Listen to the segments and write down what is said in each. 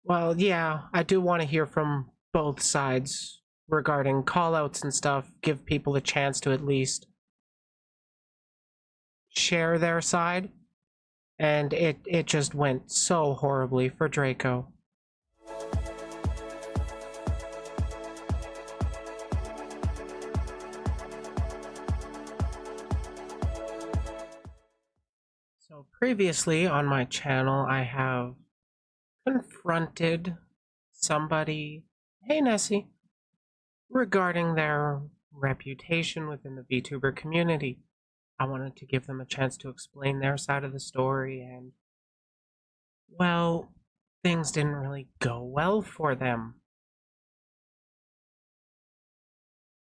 Well, yeah, I do want to hear from both sides regarding callouts and stuff. Give people a chance to at least share their side. And it just went so horribly for Draco. So previously on my channel, I have confronted somebody, hey Nessie, regarding their reputation within the VTuber community. I wanted to give them a chance to explain their side of the story, and, well, things didn't really go well for them.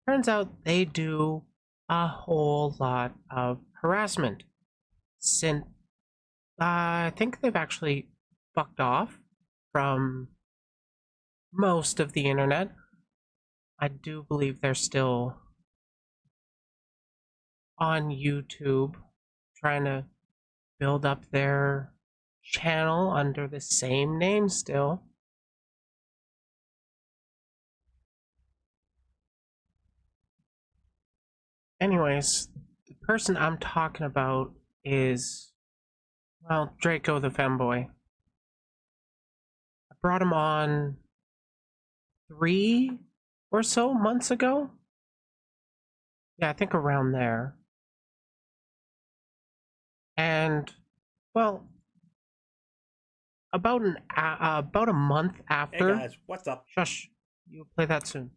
Turns out they do a whole lot of harassment. Since I think they've actually fucked off from most of the internet. I do believe they're still on YouTube trying to build up their channel under the same name still. Anyways, the person I'm talking about is, well, DracoTheFemboy. I brought him on 3 or so months ago. Yeah, I think around there. And, well, about a month after. Hey guys, what's up? Shush, you'll play that soon.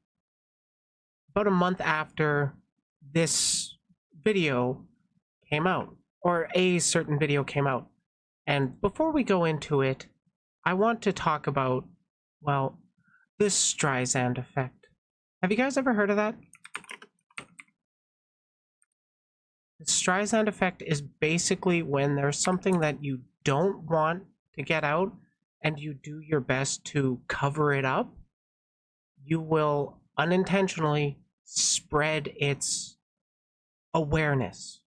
About a month after this video came out, or a certain video came out. And before we go into it, I want to talk about, well, the Streisand effect. Have you guys ever heard of that? The Streisand effect is basically when there's something that you don't want to get out and you do your best to cover it up, you will unintentionally spread its awareness.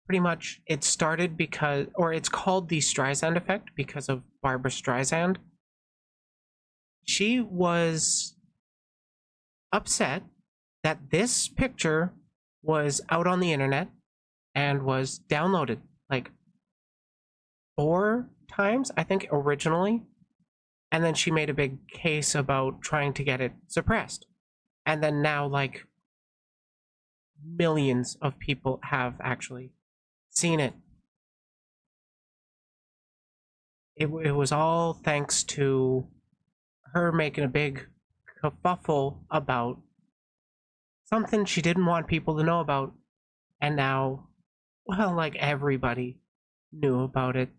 Pretty much it started because, or it's called the Streisand effect because of Barbra Streisand. She was upset that this picture was out on the internet and was downloaded like 4 times, I think, originally. And then she made a big case about trying to get it suppressed. And then now, like, millions of people have actually seen it. It was all thanks to her making a big kerfuffle about something she didn't want people to know about, and now, well, like, everybody knew about it.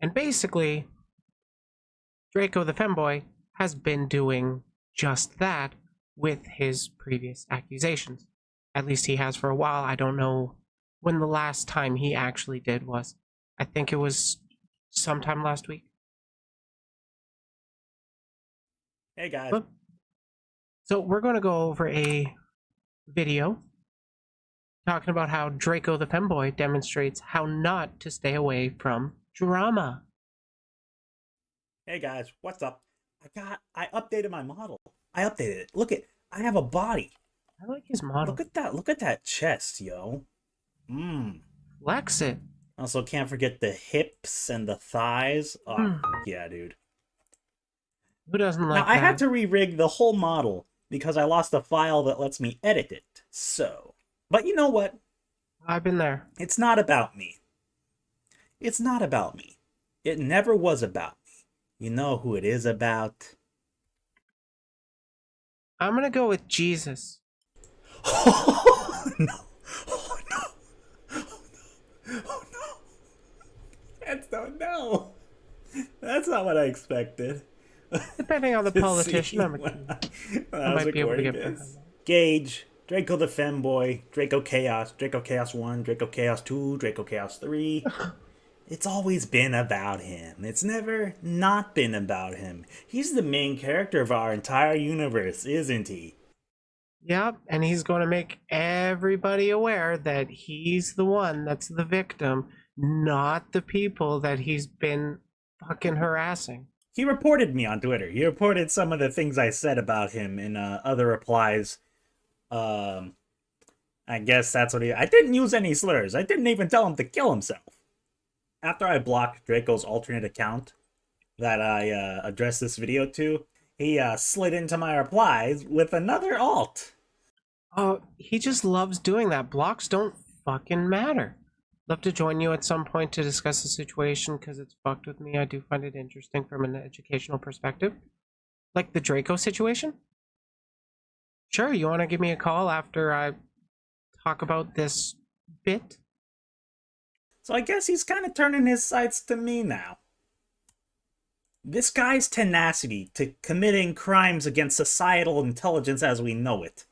And basically, DracoTheFemboy has been doing just that with his previous accusations. At least he has for a while. I don't know when the last time he actually did was. I think it was sometime last week. Hey guys. So we're going to go over a video talking about how DracoTheFemboy demonstrates how not to stay away from drama. Hey guys, what's up? I updated my model. I updated it. Look I have a body. I like his model. Look at that chest, yo. Flex it. Also, can't forget the hips and the thighs. Oh, yeah, dude. Who doesn't like that? I had to re-rig the whole model because I lost a file that lets me edit it. So, but you know what? I've been there. It's not about me. It's not about me. It never was about me. You know who it is about? I'm gonna go with Jesus. Oh no! Oh no! Oh no! Oh no! No! That's not what I expected. Depending on the politician, I might be able to get behind that. Gage, DracoTheFemboy, Draco Chaos, Draco Chaos 1, Draco Chaos 2, Draco Chaos 3. It's always been about him. It's never not been about him. He's the main character of our entire universe, isn't he? Yep, and he's going to make everybody aware that he's the one that's the victim, not the people that he's been fucking harassing. He reported me on Twitter. He reported some of the things I said about him in other replies. Um, I guess that's what he. I didn't use any slurs. I didn't even tell him to kill himself. After I blocked Draco's alternate account that I addressed this video to, he slid into my replies with another alt. Oh, he just loves doing that. Blocks don't fucking matter. Love to join you at some point to discuss the situation because it's fucked with me. I do find it interesting from an educational perspective. Like the Draco situation? Sure, you want to give me a call after I talk about this bit? So I guess he's kind of turning his sights to me now. This guy's tenacity to committing crimes against societal intelligence as we know it.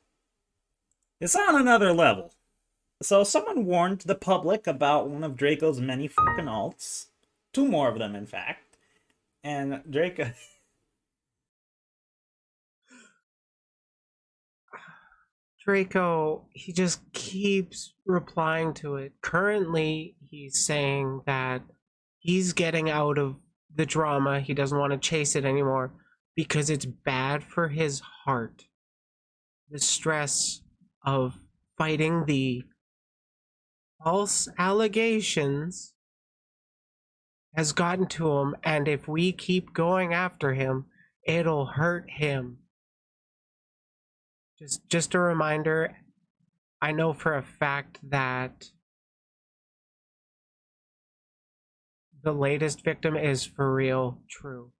It's on another level. So someone warned the public about one of Draco's many fucking alts. 2 more of them, in fact. And Draco... Draco, he just keeps replying to it. Currently, he's saying that he's getting out of the drama. He doesn't want to chase it anymore because it's bad for his heart. The stress of fighting the false allegations has gotten to him, and if we keep going after him, it'll hurt him. Just a reminder, I know for a fact that the latest victim is for real true.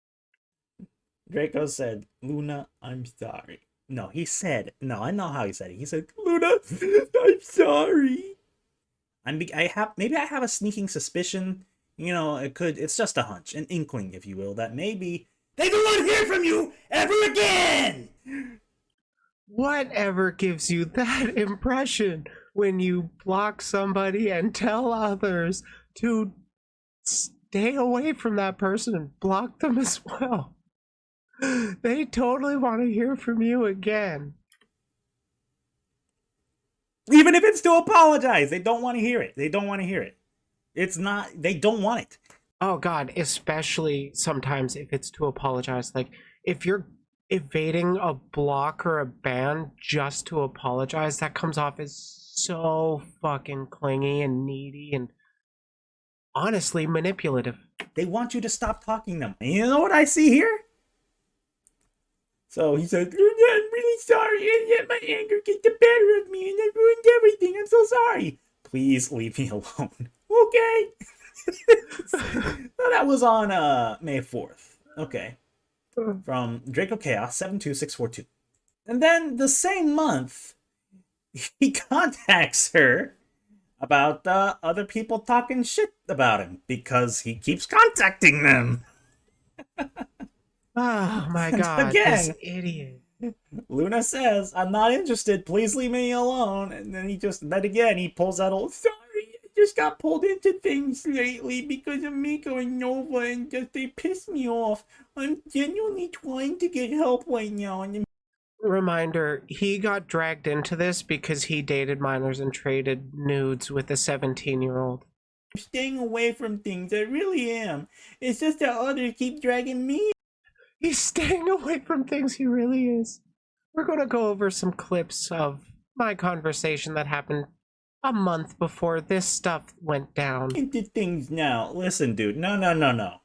Draco said, Luna, I'm sorry. No, he said, no, I know how he said it. He said, Luna, I'm sorry. Maybe I have a sneaking suspicion, you know, it's just a hunch, an inkling, if you will, that maybe they don't want to hear from you ever again. Whatever gives you that impression when you block somebody and tell others to stay away from that person and block them as well? They totally want to hear from you again. Even if it's to apologize, they don't want to hear it. They don't want to hear it. It's not, they don't want it. Oh God, especially sometimes if it's to apologize. Like if you're evading a block or a ban just to apologize, that comes off as so fucking clingy and needy and honestly manipulative. They want you to stop talking to them. And you know what I see here? So he said, I'm really sorry. I let my anger get the better of me and I ruined everything. I'm so sorry. Please leave me alone. Okay. So that was on May 4th. Okay. From Draco Chaos 72642. And then the same month, he contacts her about other people talking shit about him because he keeps contacting them. Oh my God, Again, this idiot. Luna says, I'm not interested, please leave me alone. And then he pulls that old, sorry, I just got pulled into things lately because of me going Nova and they pissed me off. I'm genuinely trying to get help right now. And Reminder, he got dragged into this because he dated minors and traded nudes with a 17-year-old. I'm staying away from things, I really am. It's just that others keep dragging me. He's staying away from things, he really is. We're going to go over some clips of my conversation that happened a month before this stuff went down. Into things now. Listen, dude, no.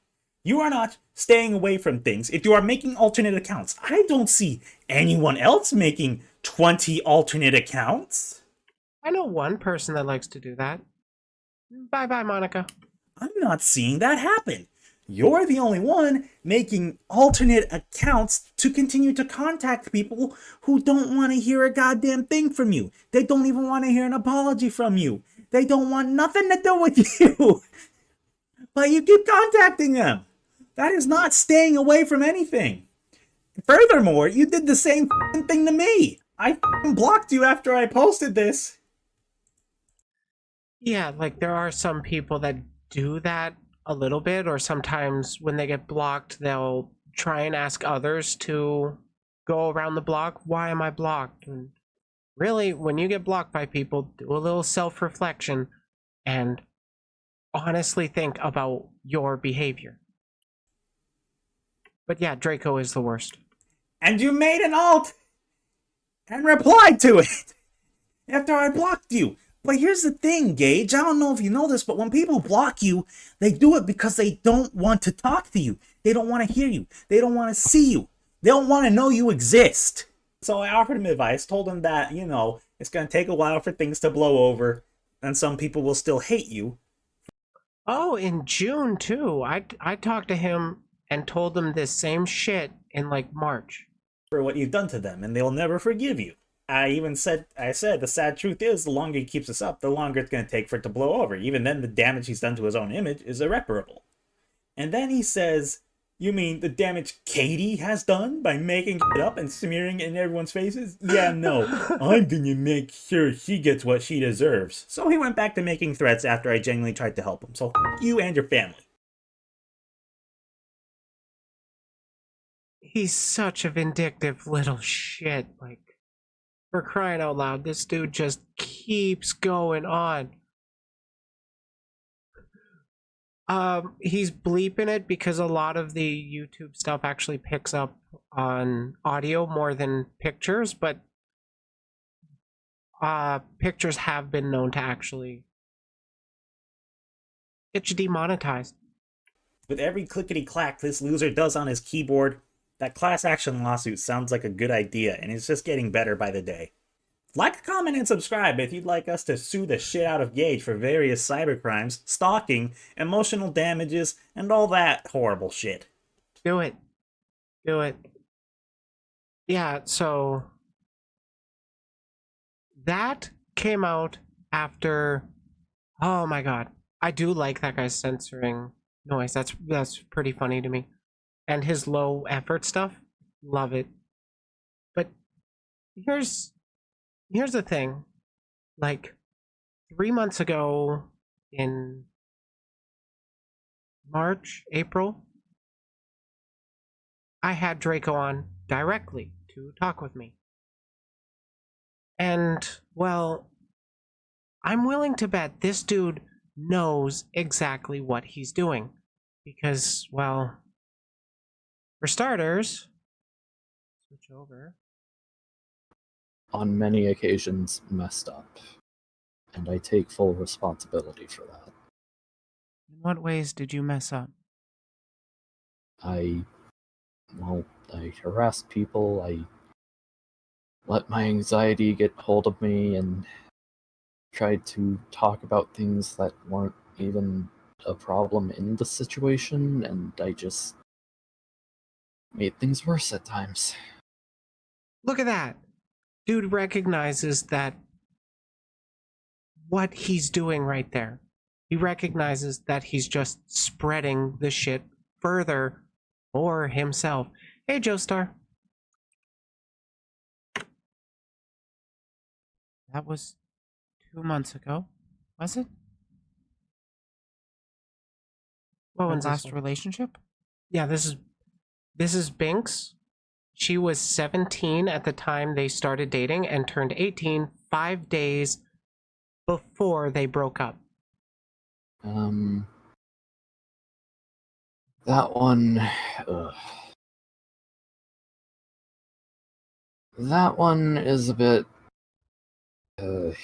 You are not staying away from things if you are making alternate accounts. I don't see anyone else making 20 alternate accounts. I know one person that likes to do that. Bye-bye, Monica. I'm not seeing that happen. You're the only one making alternate accounts to continue to contact people who don't want to hear a goddamn thing from you. They don't even want to hear an apology from you. They don't want nothing to do with you. But you keep contacting them. That is not staying away from anything. Furthermore, you did the same thing to me. I blocked you after I posted this. Yeah, like there are some people that do that a little bit, or sometimes when they get blocked, they'll try and ask others to go around the block. Why am I blocked? And really, when you get blocked by people, do a little self-reflection and honestly think about your behavior. But yeah, Draco is the worst. And you made an alt and replied to it after I blocked you. But here's the thing, Gage. I don't know if you know this, but when people block you, they do it because they don't want to talk to you. They don't want to hear you. They don't want to see you. They don't want to know you exist. So I offered him advice, told him that, you know, it's going to take a while for things to blow over, and some people will still hate you. Oh, in June too. I talked to him and told him this same shit in like March. For what you've done to them, and they'll never forgive you. I said the sad truth is, the longer he keeps this up, the longer it's going to take for it to blow over. Even then, the damage he's done to his own image is irreparable. And then he says, you mean the damage Katie has done by making it up and smearing it in everyone's faces? Yeah, no. I'm gonna make sure she gets what she deserves. So he went back to making threats after I genuinely tried to help him. So you and your family. He's such a vindictive little shit. Like, for crying out loud, this dude just keeps going on. He's bleeping it because a lot of the YouTube stuff actually picks up on audio more than pictures, but pictures have been known to actually get you demonetized. With every clickety-clack this loser does on his keyboard, that class action lawsuit sounds like a good idea, and it's just getting better by the day. Like, comment, and subscribe if you'd like us to sue the shit out of Gage for various cybercrimes, stalking, emotional damages, and all that horrible shit. Do it. Do it. Yeah, so that came out after... Oh my god. I do like that guy's censoring noise. That's pretty funny to me. And his low effort stuff. Love it. But here's the thing. Like 3 months ago in March, April, I had Draco on directly to talk with me. And, well, I'm willing to bet this dude knows exactly what he's doing. Because, well, for starters, switch over. On many occasions messed up, and I take full responsibility for that. In what ways did you mess up? I harassed people, I let my anxiety get hold of me, and tried to talk about things that weren't even a problem in the situation, and I just made things worse at times. Look at that. Dude recognizes that what he's doing right there. He recognizes that he's just spreading the shit further for himself. Hey, Joestar. That was 2 months ago, was it? What was last relationship? Yeah, this is Binks. She was 17 at the time they started dating and turned 18 5 days before they broke up. That one... That one is a bit... that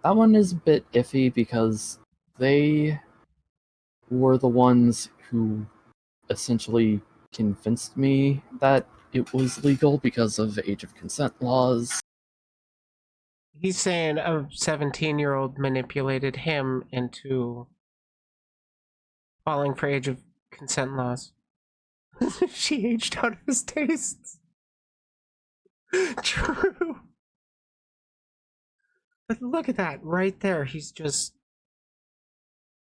one is a bit iffy because they were the ones who essentially convinced me that it was legal because of age of consent laws. He's saying a 17-year-old manipulated him into falling for age of consent laws. She aged out of his tastes. True. But look at that right there. He's just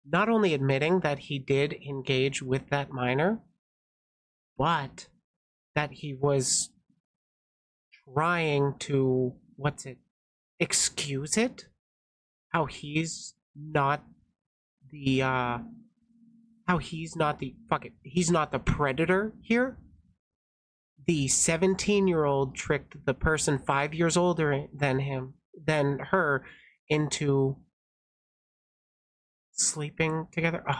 not only admitting that he did engage with that minor, but that he was trying to, excuse it? How he's not the, he's not the predator here? the 17-year-old tricked the person 5 years older than her into sleeping together. Ugh.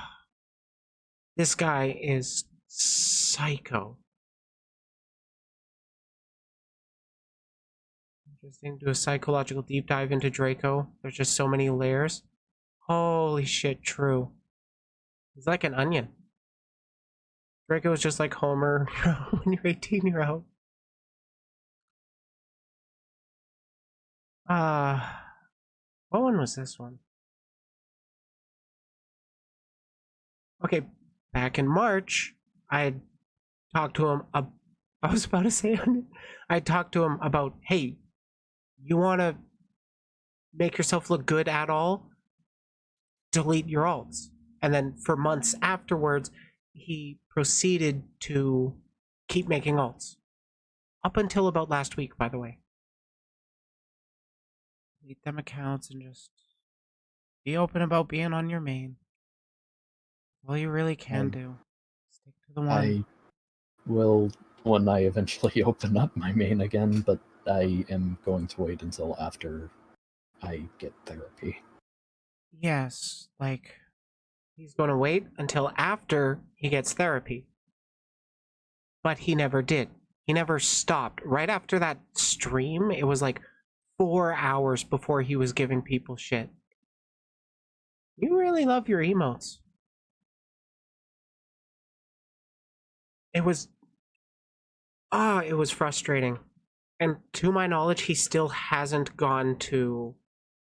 This guy is psycho. Interesting. Do a psychological deep dive into Draco. There's just so many layers. Holy shit, true. He's like an onion. Draco is just like Homer when you're 18 year old. What one was this one? Okay, back in March, I had talked to him. I was about to say, I talked to him about, hey, you want to make yourself look good at all? Delete your alts. And then for months afterwards, he proceeded to keep making alts. Up until about last week, by the way. Delete them accounts and just be open about being on your main. All you really can do. Stick to the one. I will when I eventually open up my main again, but I am going to wait until after I get therapy. Yes, like, he's going to wait until after he gets therapy. But he never did. He never stopped. Right after that stream, it was like 4 hours before he was giving people shit. You really love your emotes. It was frustrating. And to my knowledge, he still hasn't gone to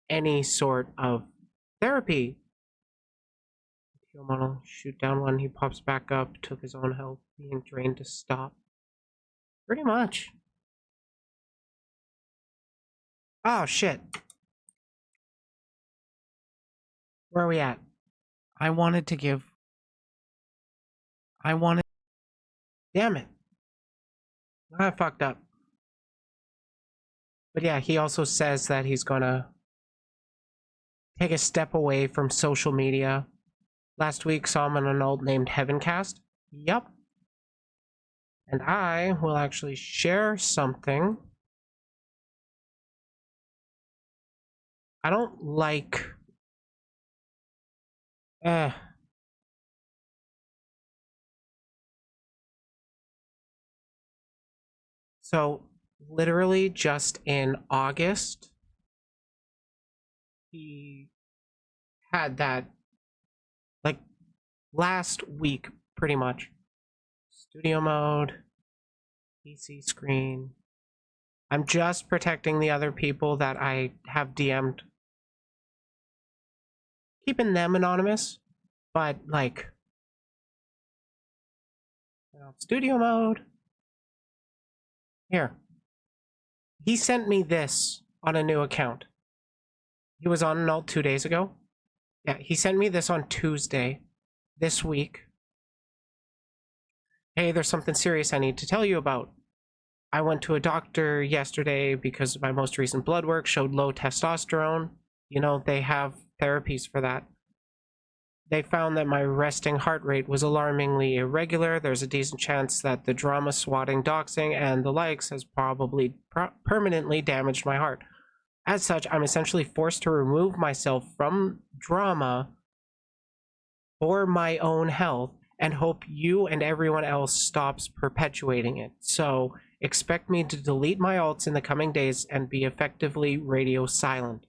any sort of therapy. Heal model, shoot down one, he pops back up, took his own health, being drained to stop. Pretty much. Oh, shit. Where are we at? Damn it. I fucked up. But yeah, he also says that he's gonna take a step away from social media. Last week saw him on an alt named Heavencast. Yup. And I will actually share something. I don't like... So, literally just in August, he had that, like, last week, pretty much. Studio mode, PC screen. I'm just protecting the other people that I have DM'd. Keeping them anonymous, but, like, studio mode. Here. He sent me this on a new account. He was on an alt 2 days ago. Yeah, he sent me this on Tuesday this week. Hey, there's something serious I need to tell you about. I went to a doctor yesterday because my most recent blood work showed low testosterone. You know, they have therapies for that. They found that my resting heart rate was alarmingly irregular. There's a decent chance that the drama, swatting, doxing, and the likes has probably permanently damaged my heart. As such, I'm essentially forced to remove myself from drama for my own health and hope you and everyone else stops perpetuating it. So expect me to delete my alts in the coming days and be effectively radio silent.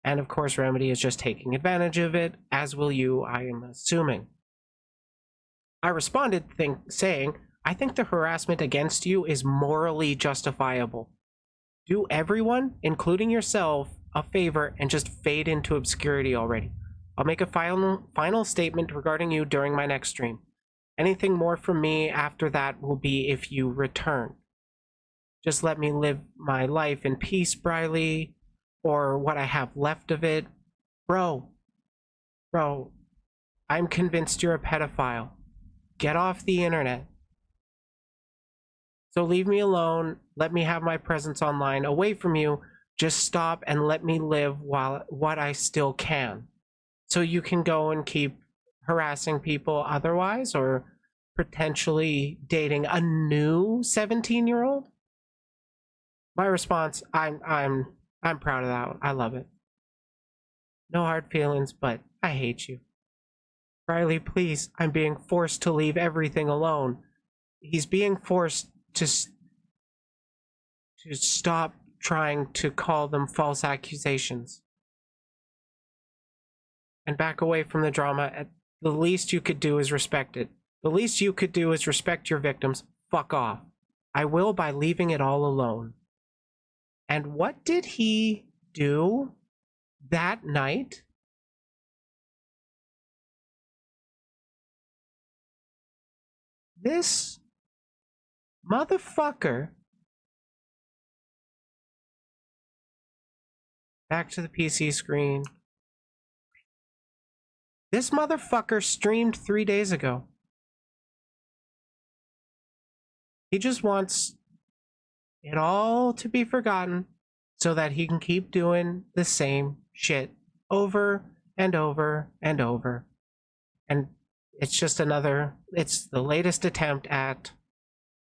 And of course, Remedy is just taking advantage of it, as will you, I am assuming. I responded saying, I think the harassment against you is morally justifiable. Do everyone, including yourself, a favor and just fade into obscurity already. I'll make a final statement regarding you during my next stream. Anything more from me after that will be if you return. Just let me live my life in peace, Briley. Or what I have left of it. Bro, I'm convinced you're a pedophile. Get off the internet. So leave me alone, let me have my presence online away from you, just stop and let me live while what I still can. So you can go and keep harassing people otherwise, or potentially dating a new 17-year-old? My response, I'm proud of that one. I love it. No hard feelings, but I hate you. Riley, please, I'm being forced to leave everything alone. He's being forced to stop trying to call them false accusations and back away from the drama. The least you could do is respect it. The least you could do is respect your victims. Fuck off. I will by leaving it all alone. And what did he do that night? This motherfucker. Back to the PC screen. This motherfucker streamed 3 days ago. He just wants it all to be forgotten so that he can keep doing the same shit over and over and over. And it's just it's the latest attempt at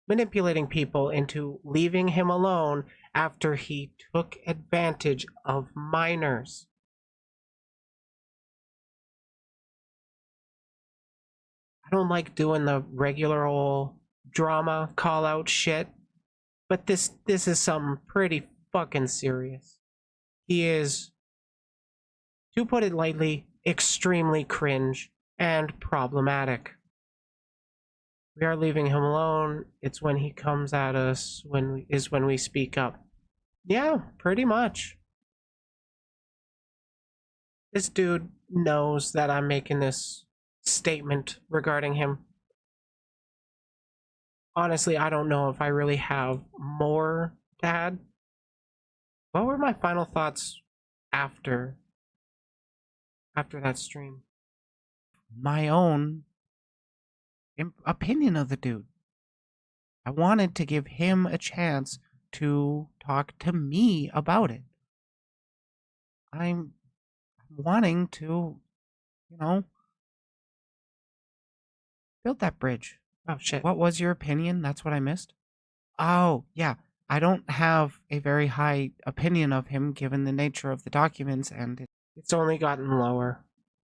manipulating people into leaving him alone after he took advantage of minors. I don't like doing the regular old drama call out shit, but this is something pretty fucking serious. He is, to put it lightly, extremely cringe and problematic. We are leaving him alone. It's when he comes at us when we speak up. Yeah, pretty much. This dude knows that I'm making this statement regarding him. Honestly, I don't know if I really have more to add. What were my final thoughts after that stream? My own opinion of the dude. I wanted to give him a chance to talk to me about it. I'm wanting to, build that bridge. Oh shit. What was your opinion? That's what I missed. Oh, yeah. I don't have a very high opinion of him given the nature of the documents, and it's only gotten lower.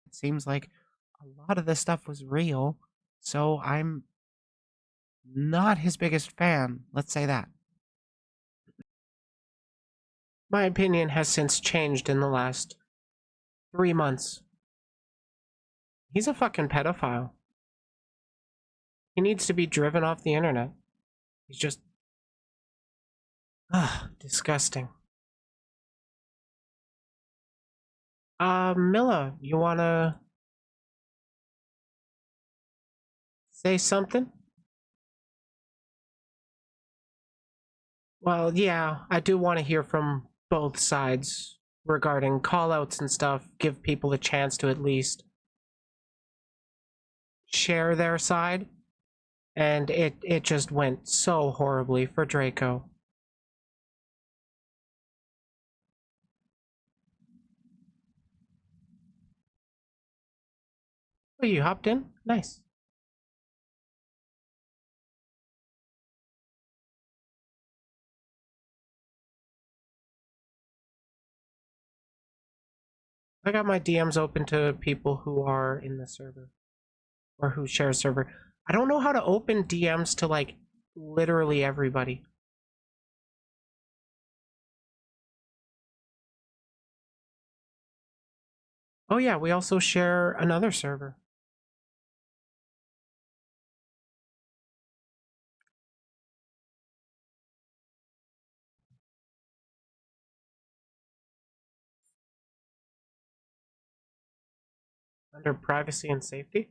It seems like a lot of this stuff was real, so I'm not his biggest fan, let's say that. My opinion has since changed in the last 3 months. He's a fucking pedophile. He needs to be driven off the internet. He's just... disgusting. Milla, you wanna... say something? Well, yeah, I do want to hear from both sides regarding callouts and stuff. Give people a chance to at least share their side. And it just went so horribly for Draco. Oh, you hopped in? Nice. I got my DMs open to people who are in the server. Or who share a server. I don't know how to open DMs to, like, literally everybody. Oh yeah, we also share another server. Under privacy and safety?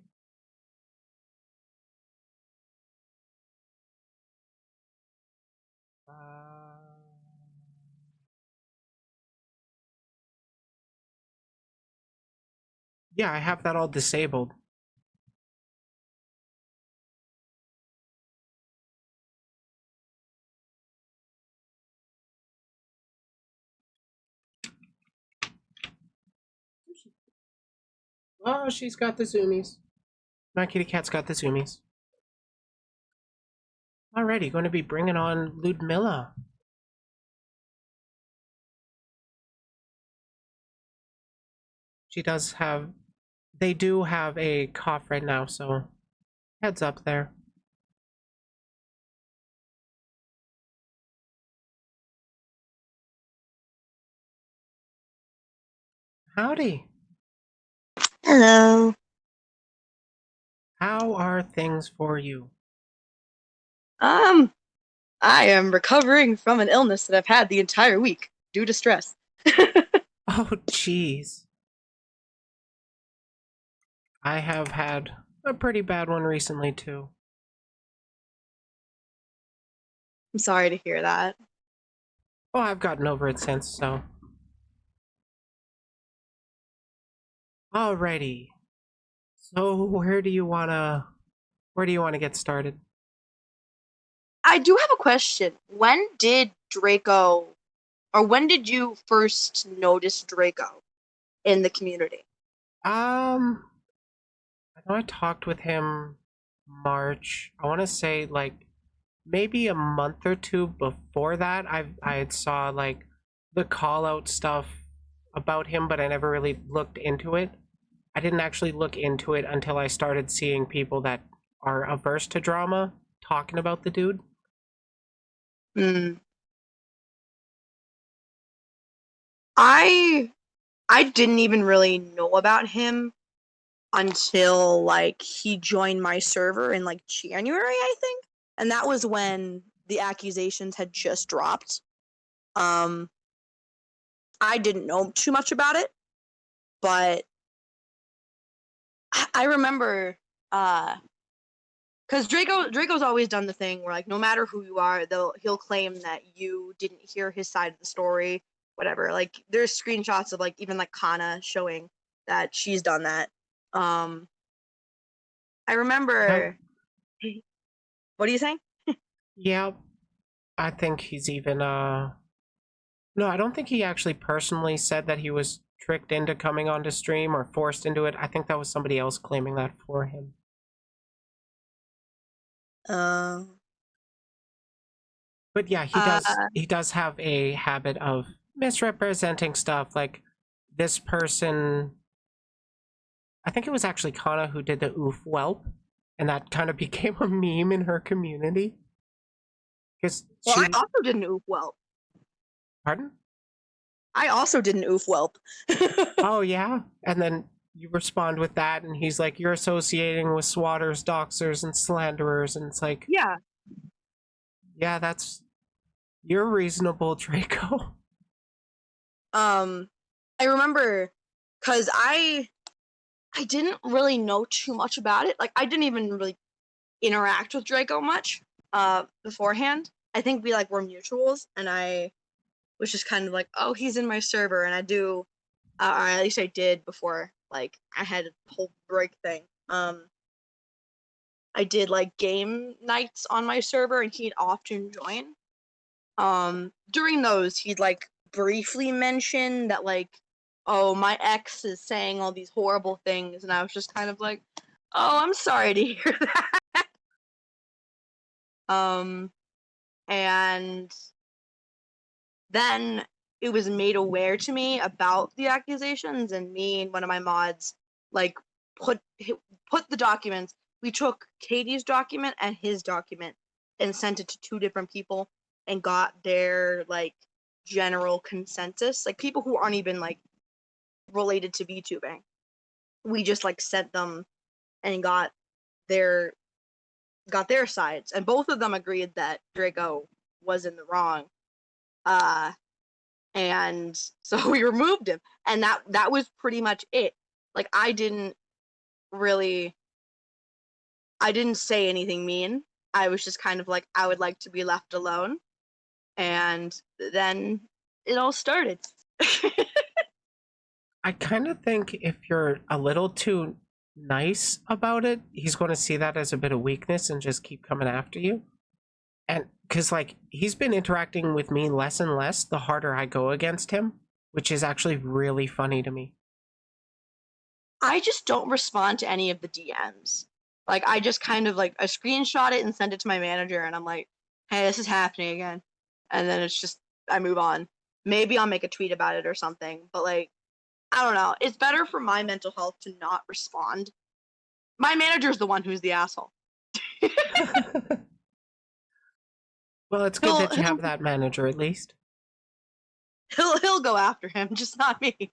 Yeah, I have that all disabled. Oh, she's got the zoomies. My kitty cat's got the zoomies. Alrighty, going to be bringing on Ludmilla. They do have a cough right now, so heads up there. Howdy. Hello. How are things for you? I am recovering from an illness that I've had the entire week due to stress. Oh, jeez. I have had a pretty bad one recently, too. I'm sorry to hear that. Oh, I've gotten over it since, so. Alrighty. So, where do you wanna get started? I do have a question. When did you first notice Draco in the community? I know I talked with him March. I want to say like maybe a month or two before that. I had saw like the call out stuff about him, but I never really looked into it. I didn't actually look into it until I started seeing people that are averse to drama talking about the dude. Hmm. I didn't even really know about him until like he joined my server in like January, I think. And that was when the accusations had just dropped. I didn't know too much about it, but I remember because Draco's always done the thing where like no matter who you are, he'll claim that you didn't hear his side of the story, whatever. Like there's screenshots of like even like Kana showing that she's done that. I remember. What are you saying? Yeah, I think he's even no, I don't think he actually personally said that he was tricked into coming onto stream or forced into it. I think that was somebody else claiming that for him. But yeah, he does have a habit of misrepresenting stuff. Like this person, I think it was actually Kana who did the oof whelp, and that kind of became a meme in her community. Because well, I also did an oof whelp. Pardon? I also did an oof whelp. Oh yeah, and then you respond with that, and he's like, "You're associating with swatters, doxers, and slanderers," and it's like, yeah, you're reasonable, Draco. I remember because I didn't really know too much about it. Like I didn't even really interact with Draco much beforehand. I think we like were mutuals, and I was just kind of like, oh, he's in my server, and I do, or at least I did before like I had a whole break thing. I did like game nights on my server, and he'd often join. During those, he'd like briefly mention that like, oh, my ex is saying all these horrible things, and I was just kind of like, oh, I'm sorry to hear that. And then it was made aware to me about the accusations, and me and one of my mods like put the documents. We took Katie's document and his document and sent it to two different people and got their like general consensus, like people who aren't even like related to VTubing. We just like sent them and got their sides, and both of them agreed that Draco was in the wrong. And so we removed him, and that was pretty much it. Like I didn't say anything mean. I was just kind of like, I would like to be left alone. And then it all started. I kind of think if you're a little too nice about it, he's going to see that as a bit of weakness and just keep coming after you. And because like he's been interacting with me less and less the harder I go against him, which is actually really funny to me. I just don't respond to any of the DMs. Like, I just kind of, like, I screenshot it and send it to my manager, and I'm like, hey, this is happening again. And then it's just, I move on. Maybe I'll make a tweet about it or something, but, like, I don't know. It's better for my mental health to not respond. My manager's the one who's the asshole. Well, it's good that you have that manager at least. He'll go after him, just not me.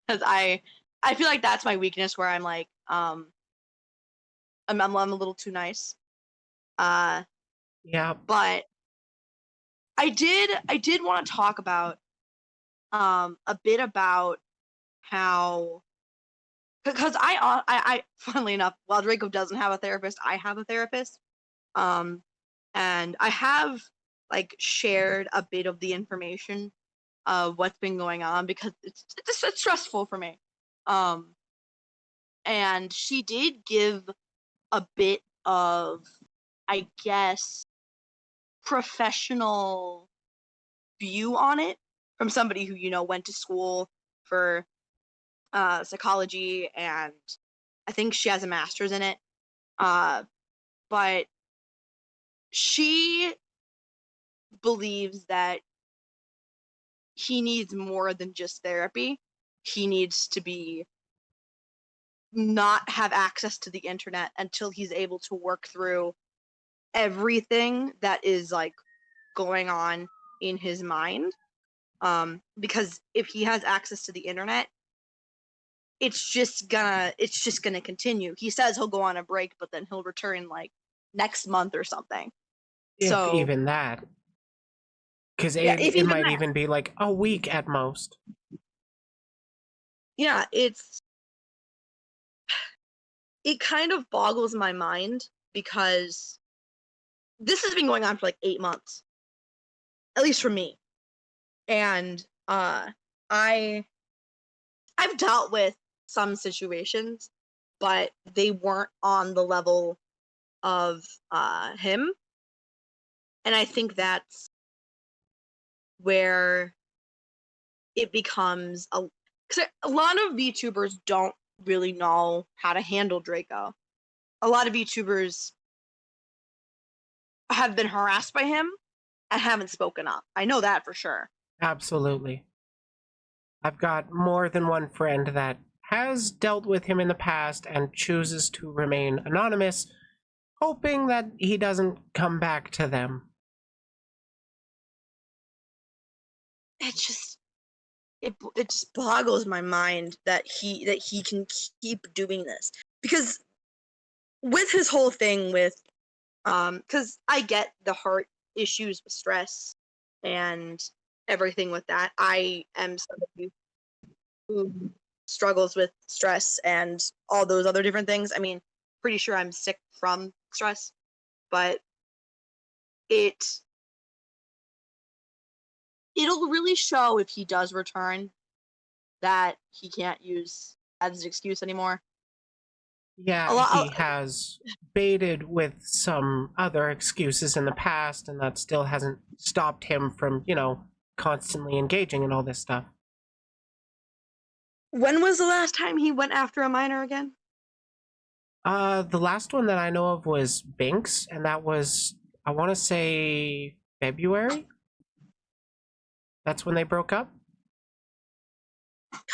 Because I feel like that's my weakness, where I'm like, I'm a little too nice. Yeah. But I did want to talk about a bit about how, because I funnily enough, while Draco doesn't have a therapist, I have a therapist. And I have, like, shared a bit of the information of what's been going on, because it's stressful for me. And she did give a bit of, I guess, professional view on it from somebody who, you know, went to school for psychology, and I think she has a master's in it. But she believes that he needs more than just therapy. He needs to be not have access to the internet until he's able to work through everything that is, like, going on in his mind. Because if he has access to the internet, it's just gonna continue. He says he'll go on a break, but then he'll return, like, next month or something. If So even that. Because yeah, if it even might that. even be like a week at most. Yeah, it kind of boggles my mind, because this has been going on for like 8 months, at least for me. And I've dealt with some situations, but they weren't on the level of him. And I think that's where it becomes because a lot of VTubers don't really know how to handle Draco. A lot of VTubers have been harassed by him and haven't spoken up. I know that for sure. Absolutely. I've got more than one friend that has dealt with him in the past and chooses to remain anonymous, hoping that he doesn't come back to them. It just boggles my mind that he can keep doing this, because with his whole thing with because I get the heart issues with stress and everything with that. I am somebody who struggles with stress and all those other different things. I mean, pretty sure I'm sick from stress, but it'll really show if he does return that he can't use as an excuse anymore. Yeah, he has baited with some other excuses in the past, and that still hasn't stopped him from, you know, constantly engaging in all this stuff. When was the last time he went after a minor again? The last one that I know of was Binks, and that was, I want to say, February? That's when they broke up?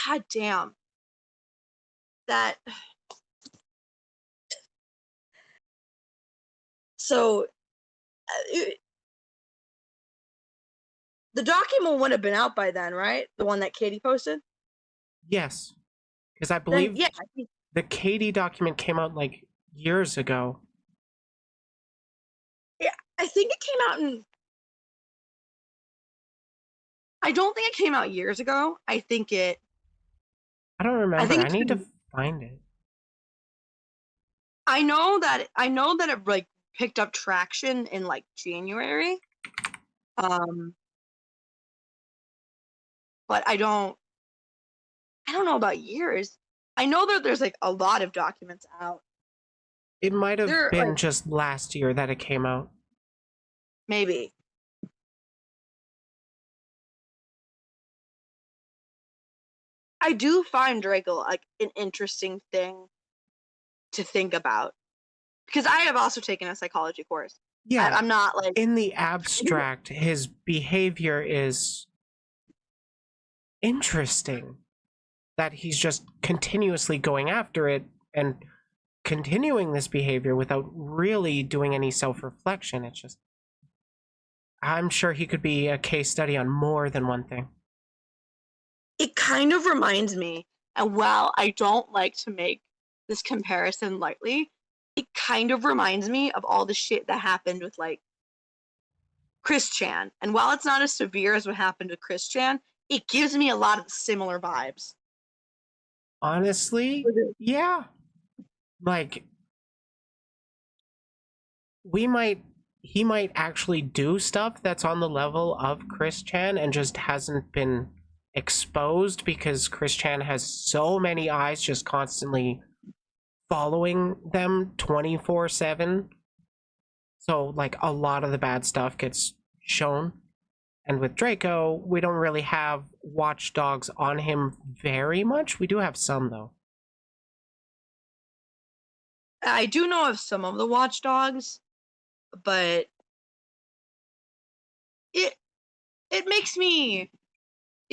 God damn. That... So, the document would have been out by then, right? The one that Katie posted? Yes. Because I believe Then, yeah. the Katie document came out, like, years ago. Yeah, I think it came out in... I don't think it came out years ago. I think it... I don't remember. I need to find it. I know that it, like, picked up traction in, like, January. But I don't know about years. I know that there's, like, a lot of documents out. It might have been like, just last year that it came out. Maybe. I do find Draco, like, an interesting thing to think about. because I have also taken a psychology course. Yeah, I'm not like in the abstract, his behavior is interesting. That he's just continuously going after it and continuing this behavior without really doing any self-reflection. It's just, I'm sure he could be a case study on more than one thing. it kind of reminds me, and while I don't like to make this comparison lightly, it kind of reminds me of all the shit that happened with like Chris Chan. And while it's not as severe as what happened to Chris Chan, it gives me a lot of similar vibes. Honestly, yeah. Like, he might actually do stuff that's on the level of Chris Chan and just hasn't been exposed because Chris Chan has so many eyes just constantly following them 24/7. So like a lot of the bad stuff gets shown. And with Draco, we don't really have watchdogs on him very much. We do have some though. I do know of some of the watchdogs, but it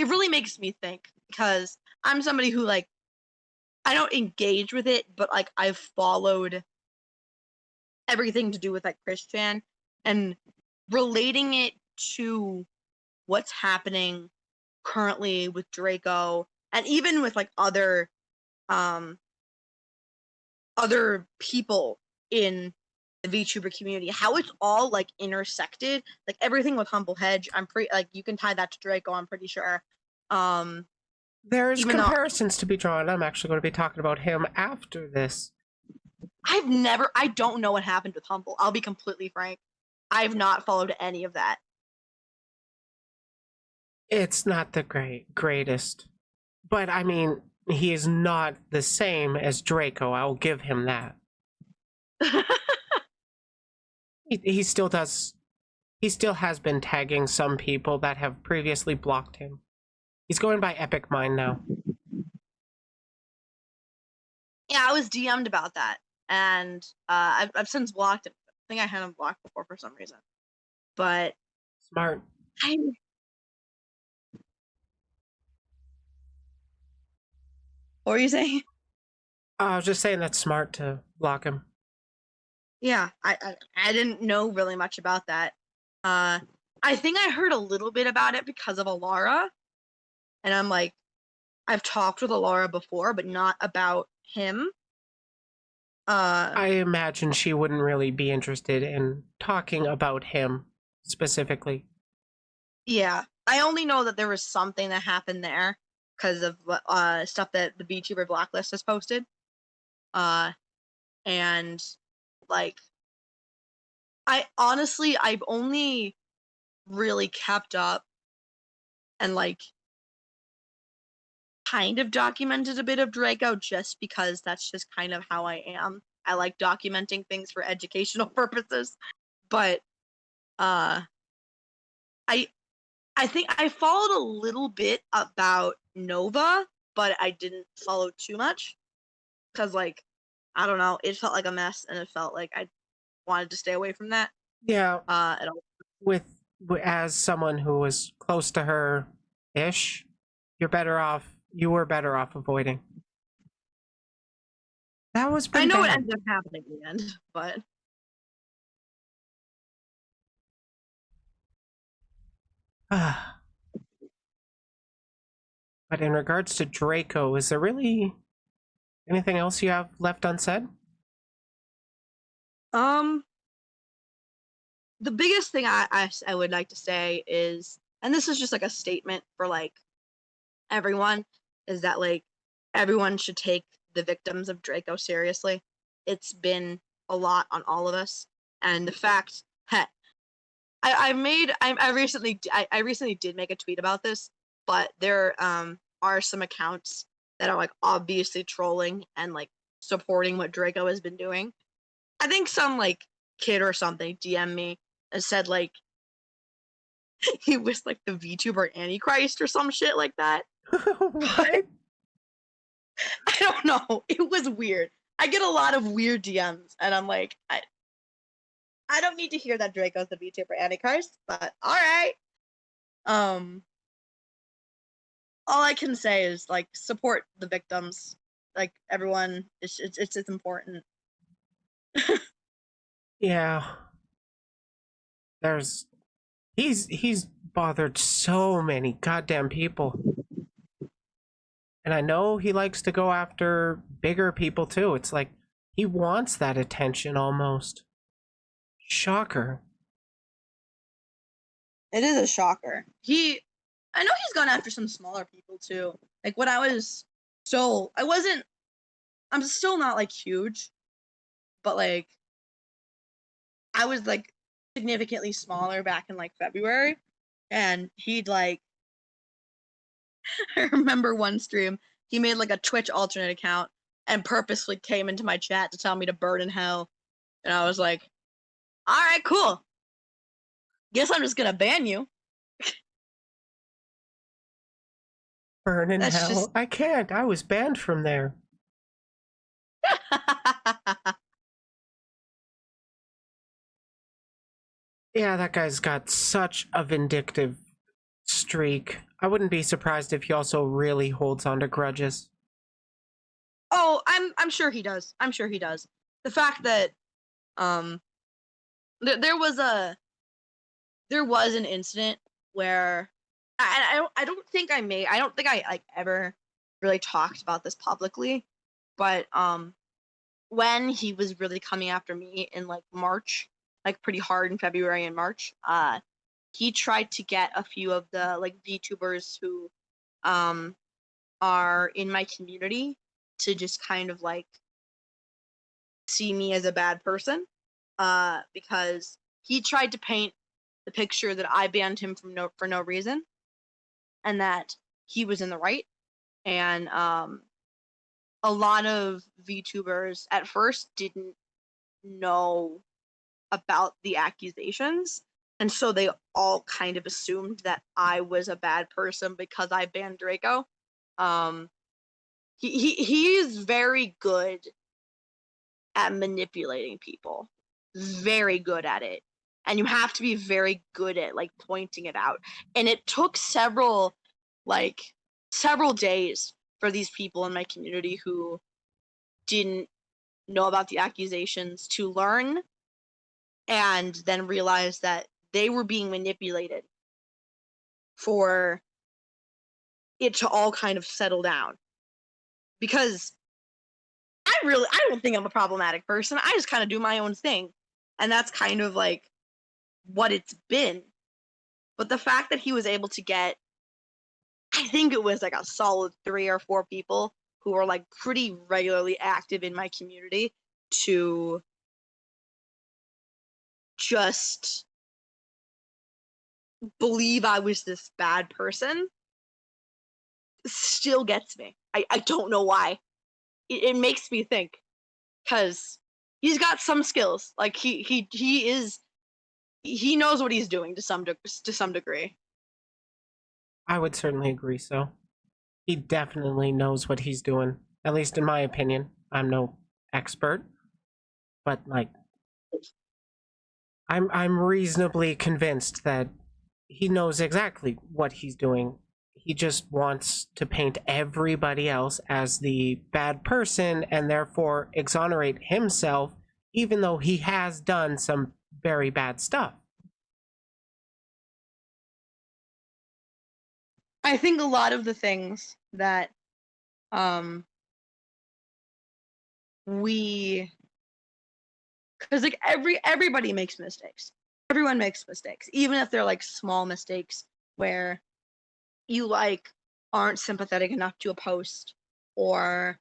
really makes me think, because I'm somebody who like, I don't engage with it, but like I've followed everything to do with like Chris Chan and relating it to what's happening currently with Draco and even with like other people in the VTuber community, how it's all like intersected, like everything with Humble Hedge. I'm pretty like, you can tie that to Draco, I'm pretty sure. There's Even though- comparisons to be drawn. I'm actually going to be talking about him after this. I don't know what happened with Humble. I'll be completely frank. I've not followed any of that. It's not the greatest. But I mean, he is not the same as Draco. I'll give him that. He still does. He still has been tagging some people that have previously blocked him. He's going by Epic Mind now. Yeah, I was DM'd about that, and I've since blocked him. I think I had him blocked before for some reason, but Smart. What were you saying? I was just saying that's smart to block him. Yeah, I didn't know really much about that. I think I heard a little bit about it because of Alara, and I'm like, I've talked with Alara before, but not about him. I imagine she wouldn't really be interested in talking about him specifically. Yeah, I only know that there was something that happened there because of stuff that the VTuber Blacklist has posted. And like, I've only really kept up and like kind of documented a bit of Draco just because that's just kind of how I am. I like documenting things for educational purposes. But I think I followed a little bit about Nova, but I didn't follow too much because like, I don't know, it felt like a mess and it felt like I wanted to stay away from that. Yeah. At all. As someone who was close to her ish, you were better off avoiding. That was I know bad. it ended up happening in the end, but But in regards to Draco, is there really anything else you have left unsaid? the biggest thing I would like to say is, and this is just like a statement for like everyone, is that like everyone should take the victims of Draco seriously. It's been a lot on all of us, and the fact that I recently did make a tweet about this, but there are some accounts that are like obviously trolling and like supporting what Draco has been doing. I think some like kid or something DM me and said like he was like the VTuber Antichrist or some shit like that. What? I don't know. It was weird. I get a lot of weird DMs, and I'm like, I don't need to hear that Draco's the VTuber Antichrist, but all right. All I can say is like support the victims. Like everyone, it's important. Yeah. He's bothered so many goddamn people. And I know he likes to go after bigger people too. It's like he wants that attention almost. Shocker. It is a shocker. I know he's gone after some smaller people too. Like when I'm still not like huge, but like I was like significantly smaller back in like February, and he'd like I remember one stream he made like a Twitch alternate account and purposely came into my chat to tell me to burn in hell, and I was like, all right, cool, guess I'm just gonna ban you. Burn in That's hell. just- I can't. I was banned from there. Yeah, that guy's got such a vindictive streak. I wouldn't be surprised if he also really holds on to grudges. Oh, I'm sure he does. I'm sure he does. The fact that there was an incident where I don't think I like ever really talked about this publicly, but when he was really coming after me in like March, like pretty hard in February and March, he tried to get a few of the like VTubers who are in my community to just kind of like see me as a bad person, because he tried to paint the picture that I banned him for no reason, and that he was in the right. And a lot of VTubers at first didn't know about the accusations, and so they all kind of assumed that I was a bad person because I banned Draco. He is very good at manipulating people, very good at it, and you have to be very good at like pointing it out. And it took several days for these people in my community who didn't know about the accusations to learn and then realize that they were being manipulated for it to all kind of settle down. Because I don't think I'm a problematic person. I just kind of do my own thing. And that's kind of like what it's been. But the fact that he was able to get, I think it was like a solid 3 or 4 people who were like pretty regularly active in my community to just believe I was this bad person still gets me. I don't know why. It makes me think, because he's got some skills. Like he knows what he's doing to some degree. I would certainly agree so. He definitely knows what he's doing, at least in my opinion. I'm no expert, but like I'm reasonably convinced that he knows exactly what he's doing. He just wants to paint everybody else as the bad person and therefore exonerate himself, even though he has done some very bad stuff. I think a lot of the things that because like everybody makes mistakes. Everyone makes mistakes, even if they're like small mistakes where you like aren't sympathetic enough to a post, or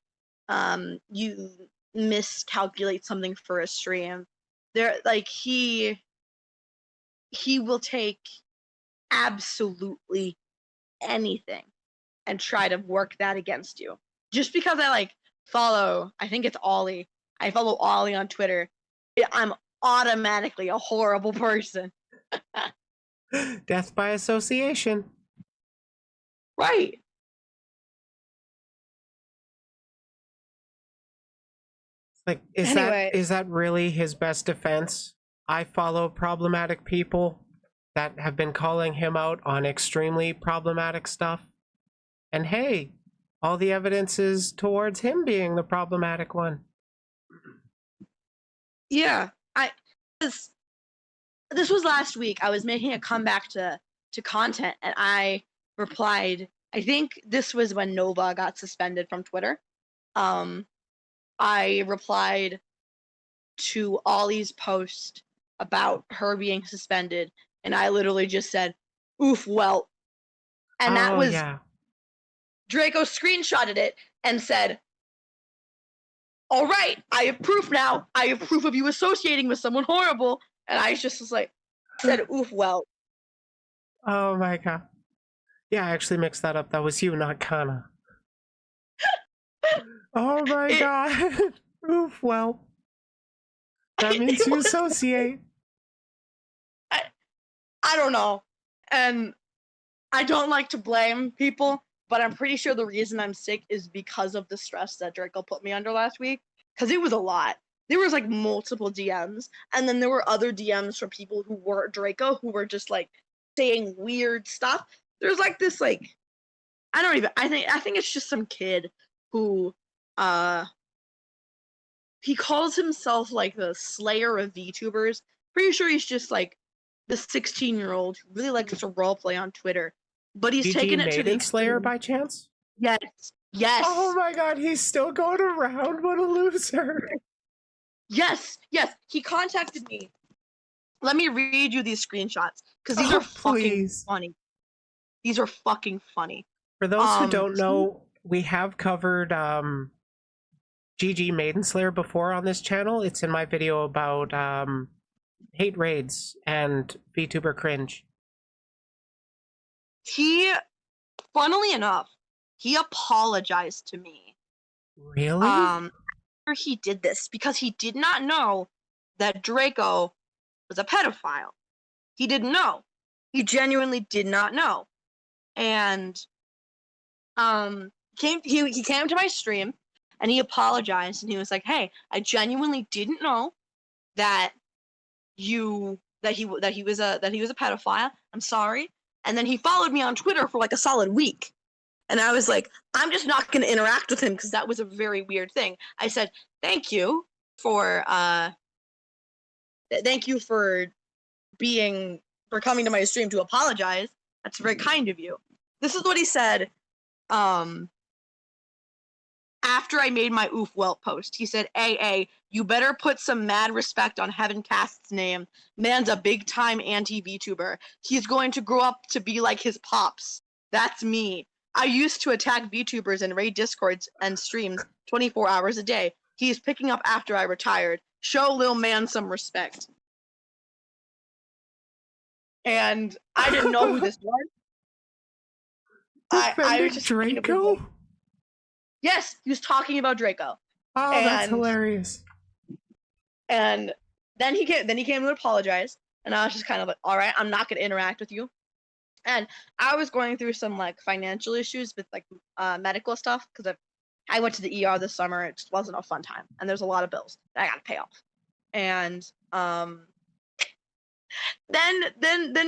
you miscalculate something for a stream. There, like he will take absolutely anything and try to work that against you. Just because I like follow, I think it's Ollie. I follow Ollie on Twitter. I'm automatically a horrible person. Death by association. Right. Like, is Anyway. that really his best defense? I follow problematic people that have been calling him out on extremely problematic stuff. And hey, all the evidence is towards him being the problematic one. Yeah, this was last week. I was making a comeback to content, and I replied. I think this was when Nova got suspended from Twitter. I replied to Ollie's post about her being suspended, and I literally just said, "Oof, well," and that was yeah. Draco screenshotted it and said, "All right, I have proof now. I have proof of you associating with someone horrible." And I just was like, said, "Oof, well." Oh my god. Yeah, I actually mixed that up. That was you, not Kana. Oh my god. Oof, well. That means you associate. I don't know. And I don't like to blame people, but I'm pretty sure the reason I'm sick is because of the stress that Draco put me under last week. Because it was a lot. There was like multiple DMs, and then there were other DMs from people who weren't Draco who were just like saying weird stuff. There's like this like I think it's just some kid who he calls himself like the Slayer of VTubers. Pretty sure he's just like the 16-year-old who really likes to roleplay on Twitter. But he's taken it to the Slayer by chance? Yes. Yes. Oh my god, he's still going around. What a loser. Yes. Yes. He contacted me. Let me read you these screenshots because these are fucking funny. These are fucking funny. For those who don't know, we have covered GG Maidenslayer before on this channel. It's in my video about hate raids and VTuber cringe. He, funnily enough, he apologized to me. Really? After he did this because he did not know that Draco was a pedophile. He didn't know. He genuinely did not know. And he came to my stream and he apologized and he was like, "Hey, I genuinely didn't know that he was a pedophile. I'm sorry." And then he followed me on Twitter for like a solid week. And I was like, I'm just not going to interact with him because that was a very weird thing. I said, thank you for coming to my stream to apologize. That's very kind of you. This is what he said after I made my oof welt post. He said, "AA, you better put some mad respect on Heaven Cast's name. Man's a big time anti-VTuber. He's going to grow up to be like his pops. That's me. I used to attack VTubers and raid Discords and streams 24 hours a day. He's picking up after I retired. Show lil man some respect." And I didn't know who this was. I was just Draco? Yes, he was talking about Draco. Oh, that's hilarious. And then he came to apologize, and I was just kind of like, all right, I'm not gonna interact with you. And I was going through some like financial issues with like medical stuff because I went to the ER this summer. It just wasn't a fun time, and there's a lot of bills that I gotta pay off. And then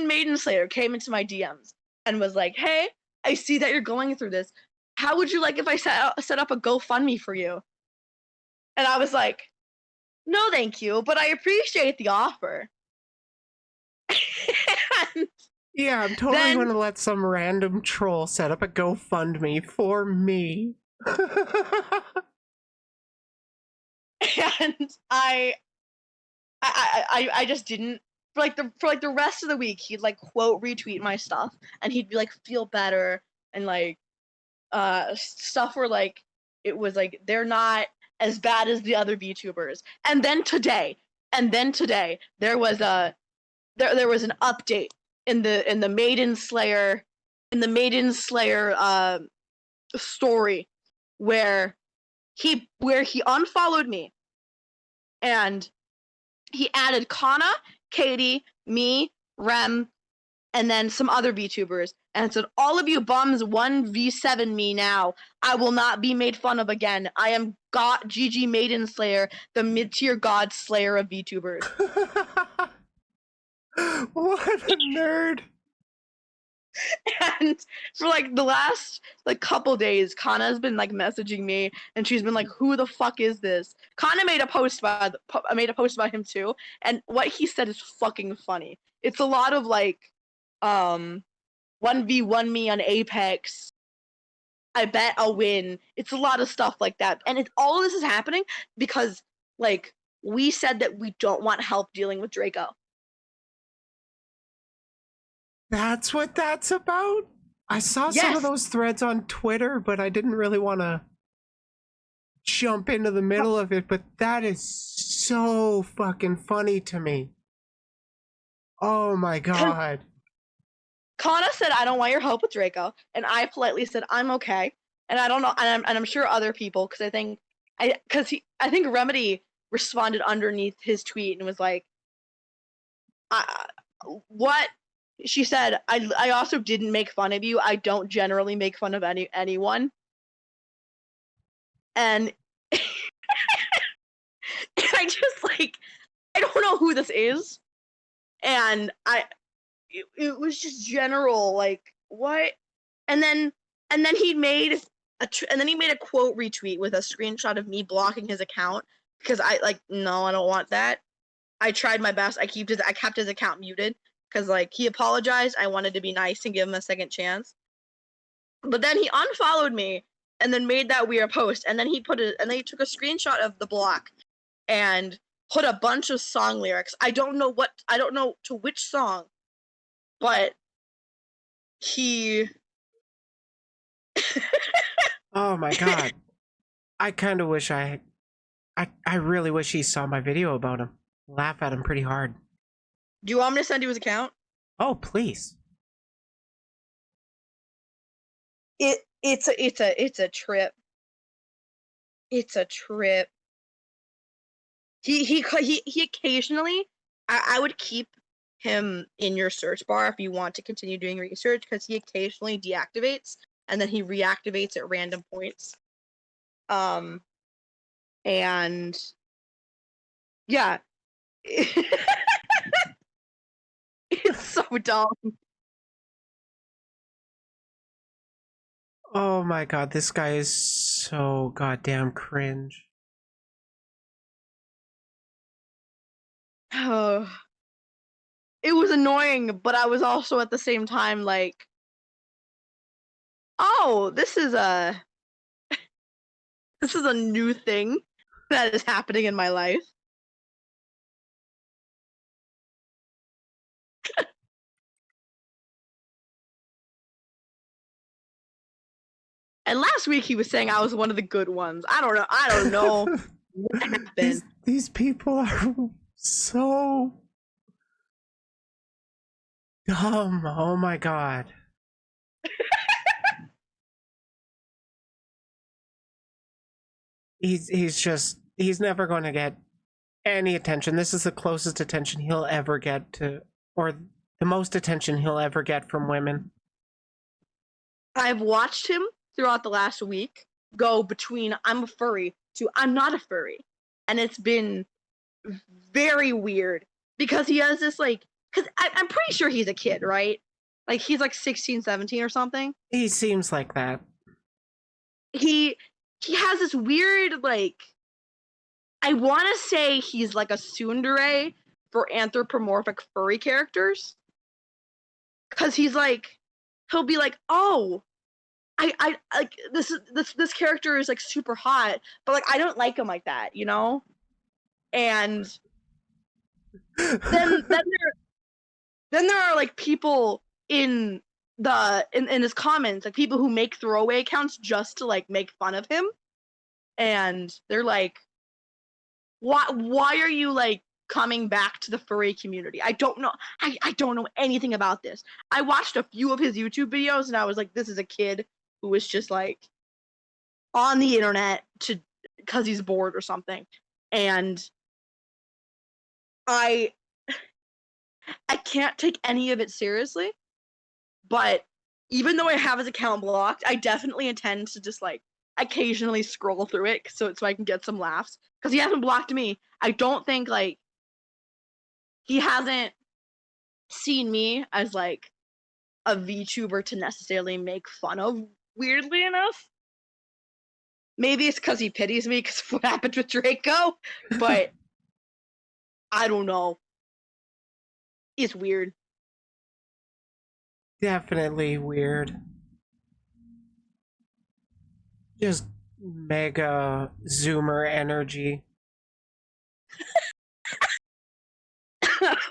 Maidenslayer came into my DMs and was like, "Hey, I see that you're going through this. How would you like if I set up a GoFundMe for you?" And I was like, "No, thank you, but I appreciate the offer." And yeah, I'm totally going to let some random troll set up a GoFundMe for me. And I just didn't for the rest of the week. He'd like quote retweet my stuff, and he'd be like, "Feel better," and like stuff where like it was like they're not as bad as the other VTubers. And then today there was an update in the Maidenslayer story where he unfollowed me and he added Kana, Katie, me, Rem, and then some other VTubers, and it said, "All of you bums 1v7 me now. I will not be made fun of again. I am God GG Maiden Slayer, the mid-tier god slayer of VTubers." What a nerd. And for like the last like couple days, Kana has been like messaging me, and she's been like, "Who the fuck is this?" Kana made a post about him too, and what he said is fucking funny. It's a lot of like, 1v1 me on Apex. I bet I'll win. It's a lot of stuff like that, and all of this is happening because like we said that we don't want help dealing with Draco. That's what that's about? I saw some Yes. of those threads on Twitter, but I didn't really want to jump into the middle of it, but that is so fucking funny to me. Oh my god. Kana said, "I don't want your help with Draco," and I politely said, "I'm okay." And I don't know, and I'm sure other people, because I think Remedy responded underneath his tweet and was like, "What?" She said, I also didn't make fun of you. I don't generally make fun of anyone. And I just like, I don't know who this is. And it was just general, like, what? And then he made a quote retweet with a screenshot of me blocking his account because no, I don't want that. I tried my best. I kept his account muted because like he apologized. I wanted to be nice and give him a second chance. But then he unfollowed me and then made that weird post, and then he took a screenshot of the block and put a bunch of song lyrics. I don't know to which song, but he Oh my god. I kind of wish I really wish he saw my video about him. Laugh at him pretty hard. Do you want me to send you his account? Oh, please. It's a trip. It's a trip. He occasionally, I would keep him in your search bar if you want to continue doing research, because he occasionally deactivates and then he reactivates at random points. And yeah. It's so dumb. Oh my god, this guy is so goddamn cringe. Oh. It was annoying, but I was also at the same time like, oh, this is a new thing that is happening in my life. And last week he was saying I was one of the good ones. I don't know what happened. These people are so dumb. Oh my god. He's never going to get any attention. This is the closest attention he'll ever get to, or the most attention he'll ever get from women. I've watched him throughout the last week go between I'm a furry to I'm not a furry. And it's been very weird because he has this like, because I'm pretty sure he's a kid, right? Like he's like 16, 17 or something. He seems like that. He has this weird like, I want to say he's like a tsundere for anthropomorphic furry characters. Cause he's like, he'll be like, oh, I like this character is like super hot, but like I don't like him like that, you know? And then there are like people in his comments, like people who make throwaway accounts just to like make fun of him. And they're like, why are you like coming back to the furry community? I don't know. I don't know anything about this. I watched a few of his YouTube videos and I was like, this is a kid who was just like on the internet because he's bored or something. And I can't take any of it seriously, but even though I have his account blocked, I definitely intend to just like occasionally scroll through it so I can get some laughs. Because he hasn't blocked me. I don't think like he hasn't seen me as like a VTuber to necessarily make fun of, weirdly enough. Maybe it's because he pities me because of what happened with Draco, but I don't know. It's weird. Definitely weird. Just mega zoomer energy.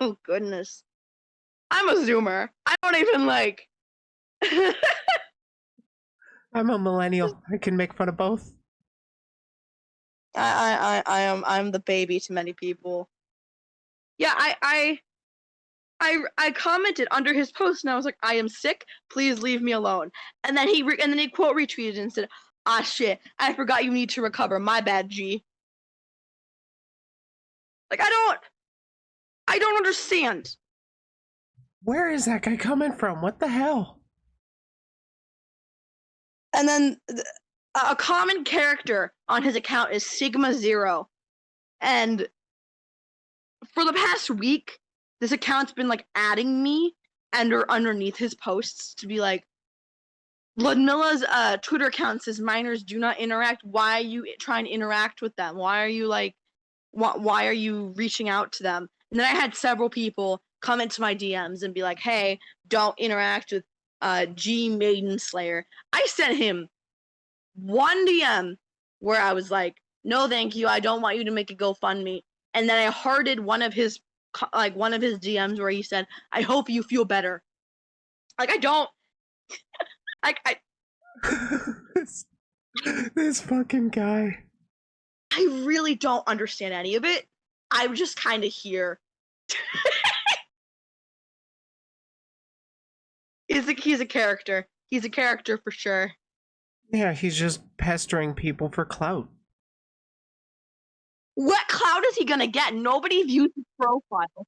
Oh, goodness. I'm a zoomer. I don't even like... I'm a millennial. I can make fun of both. I'm the baby to many people. Yeah, I commented under his post and I was like, I am sick. Please leave me alone. And then he quote retweeted and said, ah shit, I forgot you need to recover. My bad, G. Like I don't understand. Where is that guy coming from? What the hell? And then a common character on his account is Sigma Zero. And for the past week, this account's been like adding me or underneath his posts to be like, Ludmilla's Twitter account says minors do not interact. Why are you trying to interact with them? Why are you like, why are you reaching out to them? And then I had several people come into my DMs and be like, hey, don't interact with G Maiden Slayer. I sent him one DM where I was like, no, thank you. I don't want you to make a GoFundMe. And then I hearted one of his DMs where he said, I hope you feel better. Like I don't. This fucking guy. I really don't understand any of it. I'm just kind of here. He's a character. He's a character for sure. Yeah, he's just pestering people for clout. What clout is he gonna get? Nobody views his profile.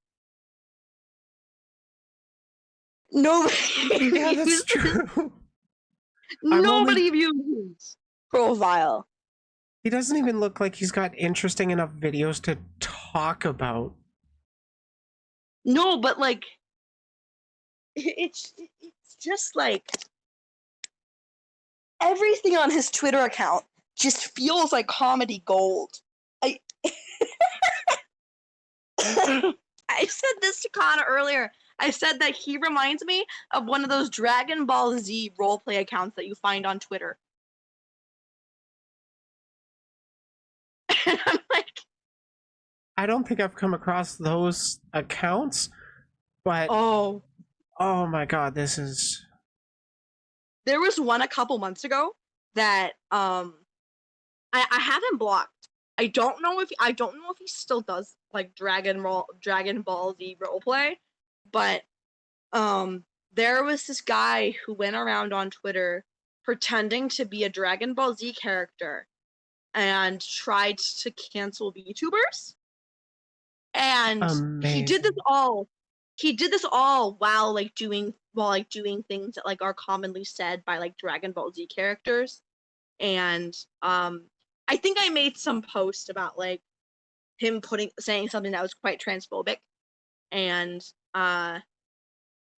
Nobody. Yeah, that's true. Nobody views his profile. He doesn't even look like he's got interesting enough videos to talk about. No, but like, it's just like everything on his Twitter account just feels like comedy gold. I said this to Kana earlier. I said that he reminds me of one of those Dragon Ball Z roleplay accounts that you find on Twitter. And I'm like, I don't think I've come across those accounts, but oh my god, this is... There was one a couple months ago that I haven't blocked. I don't know if he still does like Dragon Ball Z roleplay, but there was this guy who went around on Twitter pretending to be a Dragon Ball Z character and tried to cancel VTubers. And amazing. he did this all while doing things that like are commonly said by like Dragon Ball Z characters. And I think I made some post about like him saying something that was quite transphobic, and I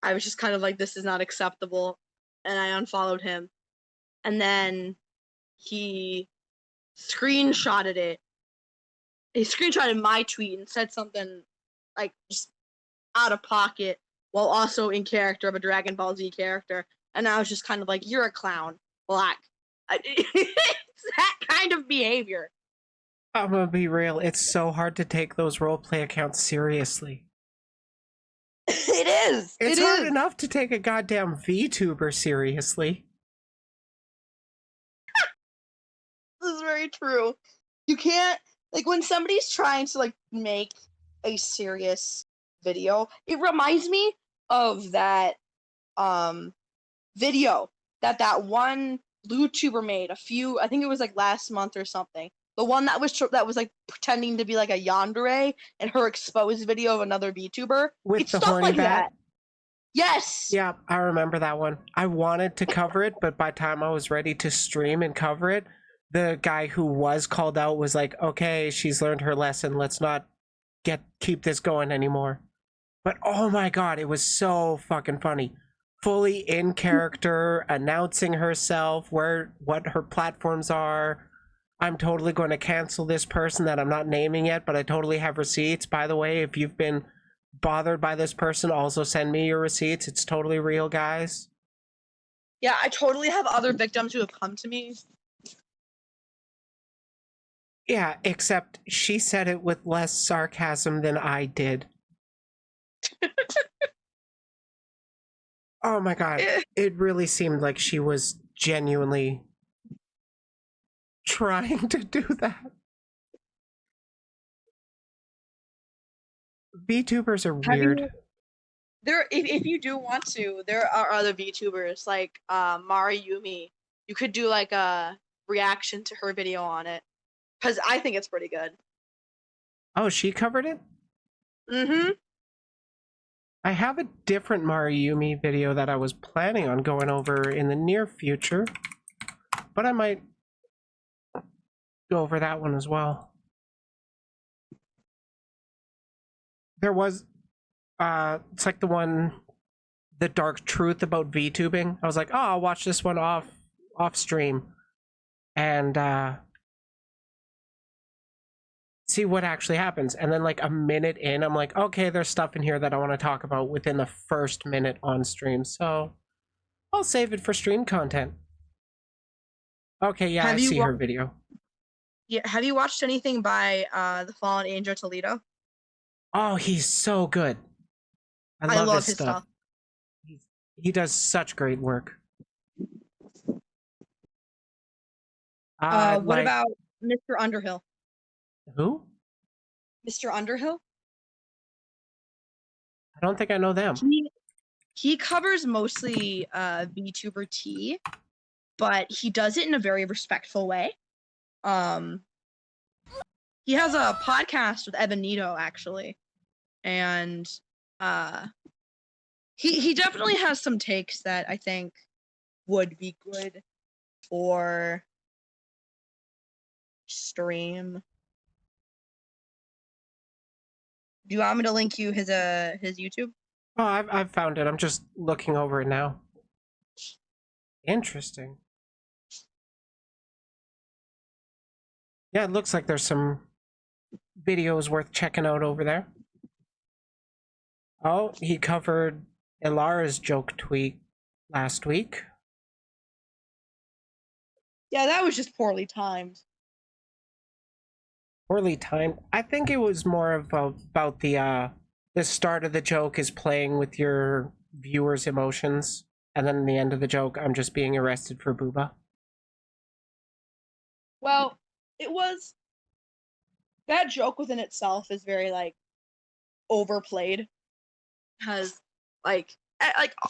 was just kind of like, this is not acceptable, and I unfollowed him. And then he screenshotted it. He screenshotted my tweet and said something like just out of pocket while also in character of a Dragon Ball Z character. And I was just kind of like, you're a clown, black. It's that kind of behavior. I'm gonna be real, it's so hard to take those roleplay accounts seriously. It is. It's hard enough to take a goddamn VTuber seriously. This is very true. You can't, like, when somebody's trying to like make a serious video, it reminds me of that video that one YouTuber made I think it was like last month or something. The one that was like pretending to be like a yandere and her exposed video of another VTuber. With it's the stuff horny like bat? that. Yes. Yeah, I remember that one. I wanted to cover it, but by the time I was ready to stream and cover it, the guy who was called out was like, "Okay, she's learned her lesson. Let's not keep this going anymore." But oh my god, it was so fucking funny. Fully in character, announcing herself, what her platforms are. I'm totally going to cancel this person that I'm not naming yet, but I totally have receipts. By the way, if you've been bothered by this person, also send me your receipts. It's totally real, guys. Yeah, I totally have other victims who have come to me. Yeah, except she said it with less sarcasm than I did. Oh my god, it really seemed like she was genuinely trying to do that. VTubers are weird. If you do want to, there are other VTubers like Mari Yumi. You could do like a reaction to her video on it, because I think it's pretty good. Oh, she covered it? Mm-hmm. I have a different Mariumi video that I was planning on going over in the near future, but I might go over that one as well. There was, it's like the dark truth about VTubing. I was like, oh, I'll watch this one off stream and see what actually happens. And then like a minute in, I'm like, okay, there's stuff in here that I want to talk about within the first minute on stream. So I'll save it for stream content. Okay, yeah, I see her video. Yeah, have you watched anything by the Fallen Angel Toledo? Oh, he's so good. I love his stuff. He does such great work. What about Mr. Underhill? Who? Mr. Underhill? I don't think I know them. He covers mostly VTuber T, but he does it in a very respectful way. He has a podcast with Evan Nito, actually, and he definitely has some takes that I think would be good for stream. Do you want me to link you his YouTube? Oh, I've found it. I'm just looking over it now. Interesting. Yeah, it looks like there's some videos worth checking out over there. Oh, he covered Ilara's joke tweet last week. Yeah, that was just poorly timed. Poorly timed. I think it was more of about the start of the joke is playing with your viewers' emotions, and then the end of the joke, I'm just being arrested for booba. Well, it was that joke within itself is very like overplayed, because like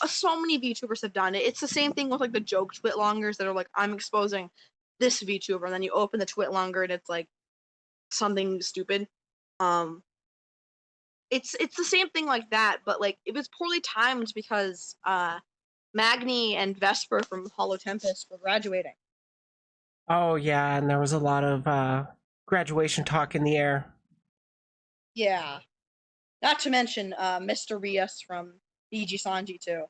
so many VTubers have done it. It's the same thing with like the joke twit longers that are like, I'm exposing this VTuber, and then you open the twit longer and it's like something stupid. It's the same thing like that, but like it was poorly timed because Magni and Vesper from Hollow Tempest were graduating. Oh yeah, and there was a lot of graduation talk in the air. Yeah. Not to mention Mr. Rios from DG Sanji too.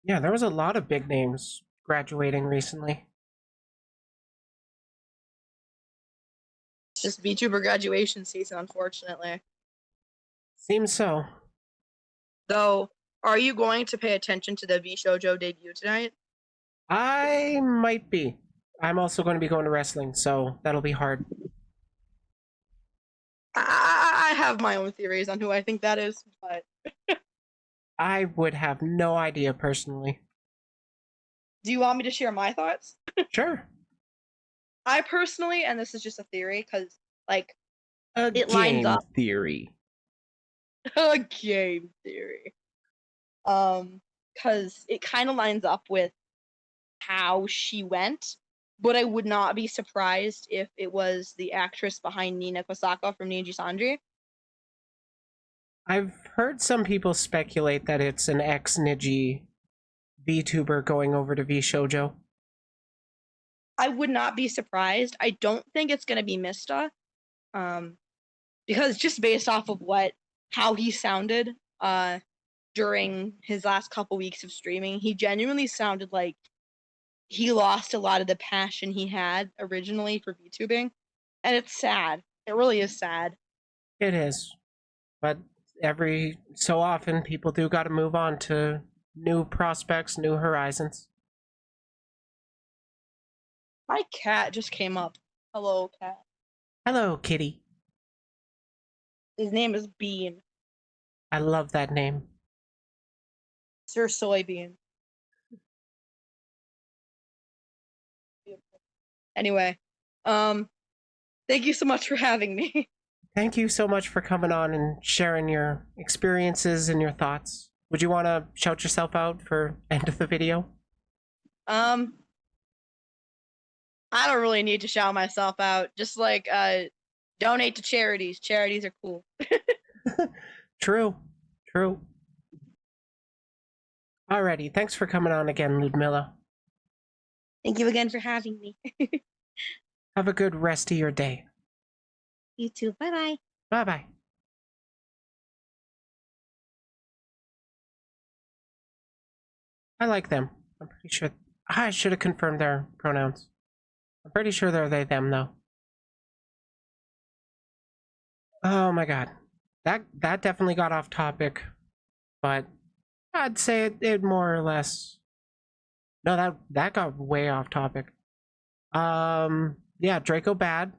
Yeah, there was a lot of big names graduating recently. It's just VTuber graduation season, unfortunately. Seems so. Though, are you going to pay attention to the VShojo debut tonight? I might be. I'm also going to be going to wrestling, so that'll be hard. I have my own theories on who I think that is, but I would have no idea personally. do you want me to share my thoughts? Sure. I personally, and this is just a theory, because like It lines up. Theory. A game theory. Because it kind of lines up with how she went, but I would not be surprised if it was the actress behind Nina Kosaka from Niji Sanji. I've heard some people speculate that it's an ex-Niji VTuber going over to VShoujo. I would not be surprised. I don't think it's gonna be Mista, because just based off of how he sounded during his last couple weeks of streaming, he genuinely sounded like he lost a lot of the passion he had originally for VTubing, and it's sad. It really is sad. It is. But every so often, people do got to move on to new prospects, new horizons. My cat just came up. Hello, cat. Hello, kitty. His name is Bean. I love that name. Sir Soybean. Anyway, thank you so much for having me. Thank you so much for coming on and sharing your experiences and your thoughts. Would you want to shout yourself out for end of the video? I don't really need to shout myself out. Just like donate to charities. Charities are cool. True. Alrighty, thanks for coming on again, Ludmilla. Thank you again for having me. Have a good rest of your day. You too. Bye-bye. Bye-bye. I like them. I'm pretty sure. I should have confirmed their pronouns. I'm pretty sure they're they, them, though. Oh my god. That definitely got off topic. But I'd say it more or less... No, that got way off topic. Yeah, Draco bad.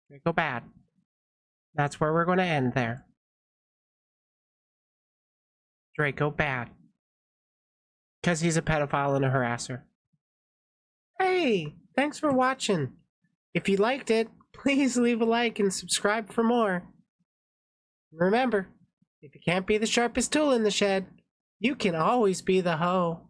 Draco bad. That's where we're going to end there. Draco bad. Because he's a pedophile and a harasser. Hey, thanks for watching. If you liked it, please leave a like and subscribe for more. Remember, if you can't be the sharpest tool in the shed, you can always be the hoe.